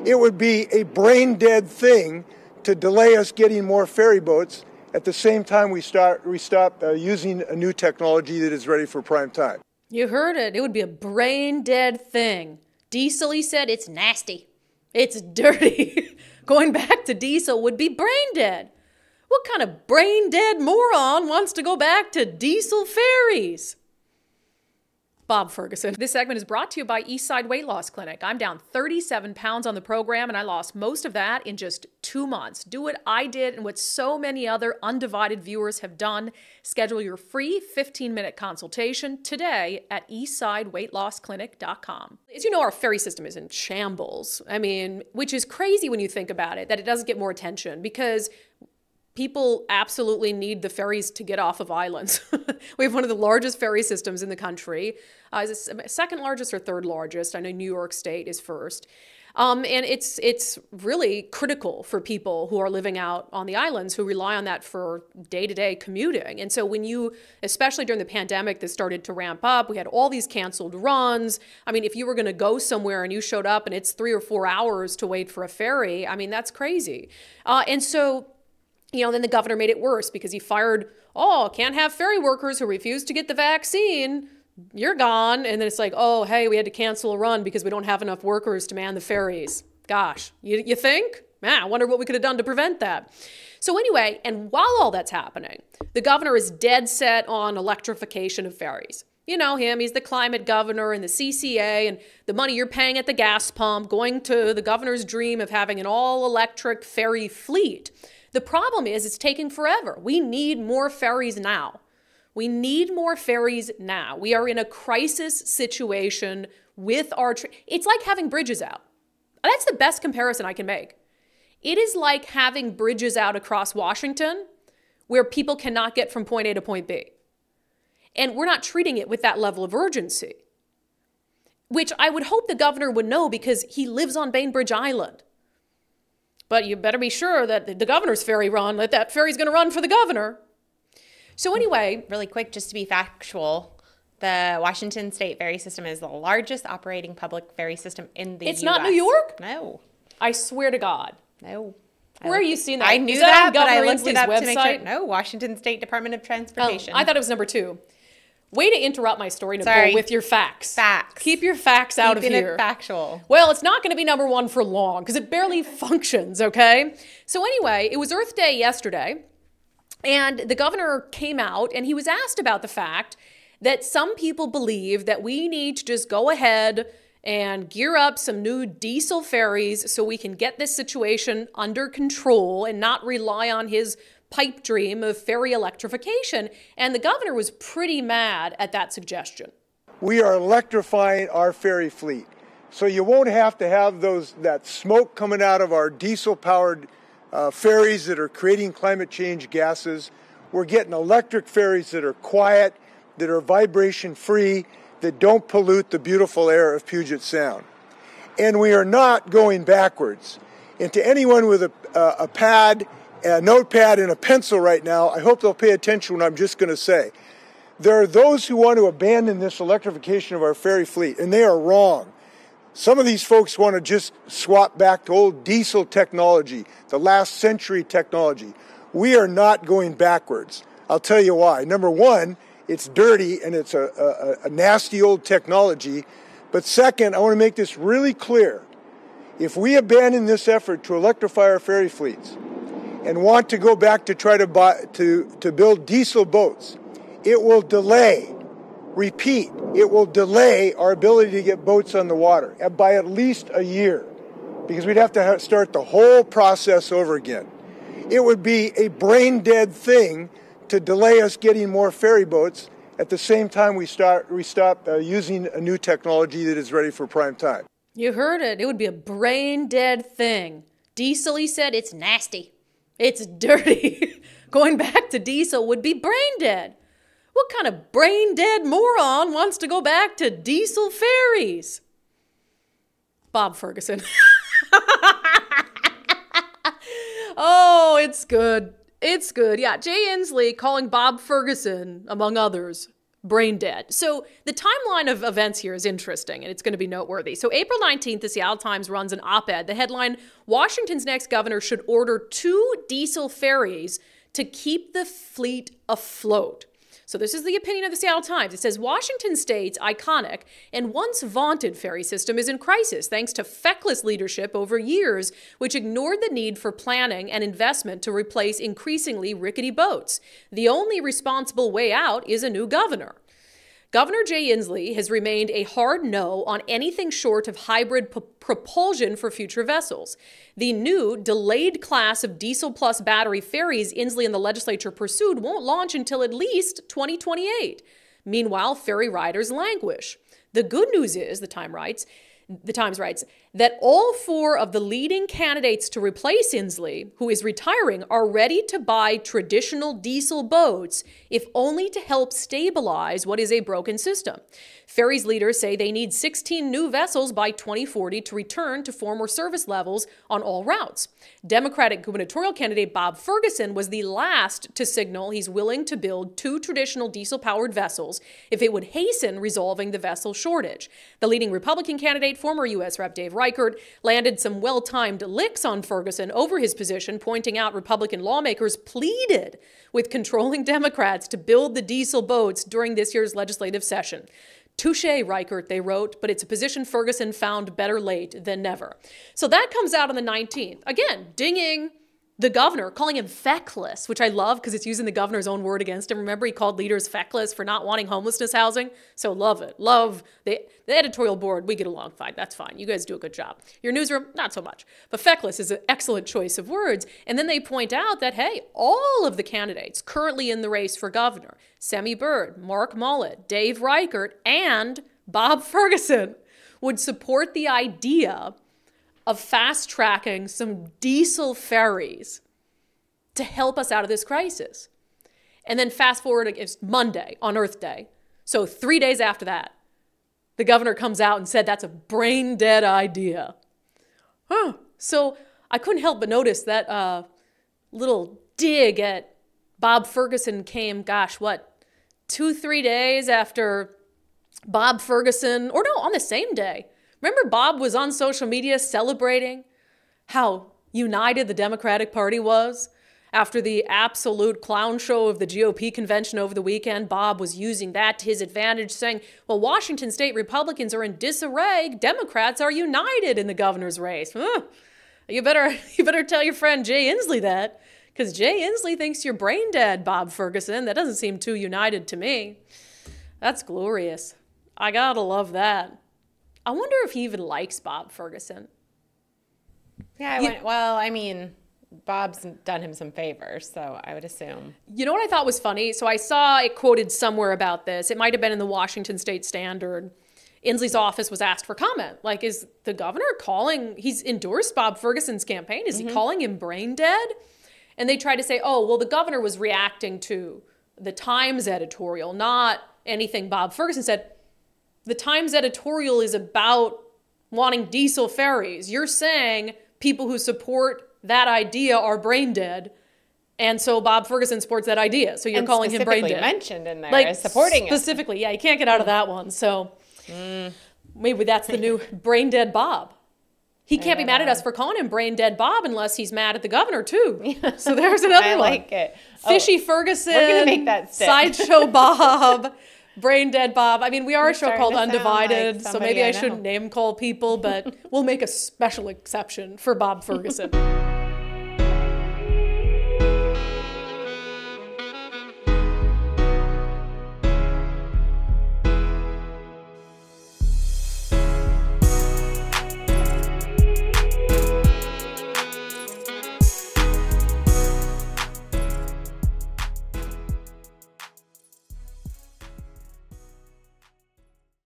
It would be a brain-dead thing to delay us getting more ferry boats at the same time we stop using a new technology that is ready for prime time. You heard it. It would be a brain-dead thing. Diesel, he said, it's nasty. It's dirty. Going back to diesel would be brain-dead. What kind of brain-dead moron wants to go back to diesel ferries? Bob Ferguson. This segment is brought to you by Eastside Weight Loss Clinic. I'm down 37 pounds on the program, and I lost most of that in just 2 months. Do what I did and what so many other undivided viewers have done. Schedule your free 15-minute consultation today at eastsideweightlossclinic.com. As you know, our ferry system is in shambles. I mean, which is crazy when you think about it, that it doesn't get more attention, because people absolutely need the ferries to get off of islands. We have one of the largest ferry systems in the country. Is it second largest or third largest? I know New York State is first. And it's really critical for people who are living out on the islands who rely on that for day-to-day commuting. And so when you, especially during the pandemic, this started to ramp up, we had all these canceled runs. I mean, if you were going to go somewhere and you showed up and it's 3 or 4 hours to wait for a ferry, I mean, that's crazy. And so, you know, then the governor made it worse because he fired, can't have ferry workers who refuse to get the vaccine. You're gone. And then it's like, oh, hey, we had to cancel a run because we don't have enough workers to man the ferries. Gosh, you think? Man, I wonder what we could have done to prevent that. So anyway, and while all that's happening, the governor is dead set on electrification of ferries. You know him, he's the climate governor and the CCA and the money you're paying at the gas pump going to the governor's dream of having an all-electric ferry fleet. The problem is it's taking forever. We need more ferries now. We need more ferries now. We are in a crisis situation with our... It's like having bridges out. That's the best comparison I can make. It is like having bridges out across Washington where people cannot get from point A to point B. And we're not treating it with that level of urgency, which I would hope the governor would know because he lives on Bainbridge Island. But you better be sure that the governor's ferry run, that ferry's going to run for the governor. So anyway, really quick, just to be factual, the Washington State ferry system is the largest operating public ferry system in the U.S. It's not New York? No. I swear to God. No. Where are you seeing that? I knew that, but I looked it up to make sure. No, Washington State Department of Transportation. Oh, I thought it was number 2. Way to interrupt my story, Nicole, with your facts. Facts. Keep your facts out of here. Keeping it factual. Well, it's not going to be number 1 for long because it barely functions, okay? So anyway, it was Earth Day yesterday, and the governor came out and he was asked about the fact that some people believe that we need to just go ahead and gear up some new diesel ferries so we can get this situation under control and not rely on his pipe dream of ferry electrification. And the governor was pretty mad at that suggestion. We are electrifying our ferry fleet. So you won't have to have that smoke coming out of our diesel-powered ferries that are creating climate change gases. We're getting electric ferries that are quiet, that are vibration-free, that don't pollute the beautiful air of Puget Sound. And we are not going backwards. And to anyone with a notepad and a pencil right now, I hope they'll pay attention to what I'm just going to say. There are those who want to abandon this electrification of our ferry fleet, and they are wrong. Some of these folks want to just swap back to old diesel technology, the last century technology. We are not going backwards. I'll tell you why. Number one, it's dirty and it's a nasty old technology. But second, I want to make this really clear. If we abandon this effort to electrify our ferry fleets and want to go back to try to build diesel boats, it will delay, repeat, it will delay our ability to get boats on the water by at least a year, because we'd have to start the whole process over again. It would be a brain-dead thing to delay us getting more ferry boats at the same time we stop using a new technology that is ready for prime time. You heard it. It would be a brain-dead thing. Diesel, he said, it's nasty. It's dirty. Going back to diesel would be brain-dead. What kind of brain-dead moron wants to go back to diesel ferries? Bob Ferguson. Oh, it's good. It's good. Yeah, Jay Inslee calling Bob Ferguson, among others, brain dead. So the timeline of events here is interesting, and it's going to be noteworthy. So April 19th, the Seattle Times runs an op-ed. The headline, Washington's next governor should order 2 diesel ferries to keep the fleet afloat. So this is the opinion of the Seattle Times. It says, Washington State's iconic and once vaunted ferry system is in crisis thanks to feckless leadership over years, which ignored the need for planning and investment to replace increasingly rickety boats. The only responsible way out is a new governor. Governor Jay Inslee has remained a hard no on anything short of hybrid propulsion for future vessels. The new delayed class of diesel plus battery ferries Inslee and the legislature pursued won't launch until at least 2028. Meanwhile, ferry riders languish. The good news is, the Times writes, that all 4 of the leading candidates to replace Inslee, who is retiring, are ready to buy traditional diesel boats, if only to help stabilize what is a broken system. Ferry's leaders say they need 16 new vessels by 2040 to return to former service levels on all routes. Democratic gubernatorial candidate Bob Ferguson was the last to signal he's willing to build 2 traditional diesel-powered vessels if it would hasten resolving the vessel shortage. The leading Republican candidate, former U.S. Rep. Dave Reichert, landed some well-timed licks on Ferguson over his position, pointing out Republican lawmakers pleaded with controlling Democrats to build the diesel boats during this year's legislative session. Touché, Reichert, they wrote, but it's a position Ferguson found better late than never. So that comes out on the 19th. Again, dinging the governor, calling him feckless, which I love because it's using the governor's own word against him. Remember, he called leaders feckless for not wanting homelessness housing. So love it. Love the editorial board. We get along fine. That's fine. You guys do a good job. Your newsroom, not so much. But feckless is an excellent choice of words. And then they point out that, hey, all of the candidates currently in the race for governor, Semi Bird, Mark Mullet, Dave Reichert, and Bob Ferguson, would support the idea of fast-tracking some diesel ferries to help us out of this crisis. And then fast forward, it's Monday on Earth Day. So 3 days after that, the governor comes out and said that's a brain-dead idea. So I couldn't help but notice that little dig at Bob Ferguson came, 2-3 days after Bob Ferguson, or no, on the same day. Remember, Bob was on social media celebrating how united the Democratic Party was? After the absolute clown show of the GOP convention over the weekend, Bob was using that to his advantage, saying, well, Washington state Republicans are in disarray. Democrats are united in the governor's race. You better tell your friend Jay Inslee that, because Jay Inslee thinks you're brain dead, Bob Ferguson. That doesn't seem too united to me. That's glorious. I gotta love that. I wonder if he even likes Bob Ferguson. Yeah, Bob's done him some favors, so I would assume. You know what I thought was funny? So I saw it quoted somewhere about this. It might have been in the Washington State Standard. Inslee's office was asked for comment. Like, is the governor he's endorsed Bob Ferguson's campaign. Is he calling him brain dead? And they tried to say, oh, well, the governor was reacting to the Times editorial, not anything Bob Ferguson said. The Times editorial is about wanting diesel ferries. You're saying people who support that idea are brain dead, and so Bob Ferguson supports that idea. So you're calling him brain dead. Mentioned in there as supporting specifically, yeah, you can't get out of that one. So maybe that's the new brain dead Bob. He can't be mad at us for calling him brain dead Bob unless he's mad at the governor too. So there's another one. I like it. Fishy Ferguson. We're gonna make that stick. Sideshow Bob. Brain dead Bob. We are a show called Undivided, so maybe I shouldn't name call people, but we'll make a special exception for Bob Ferguson.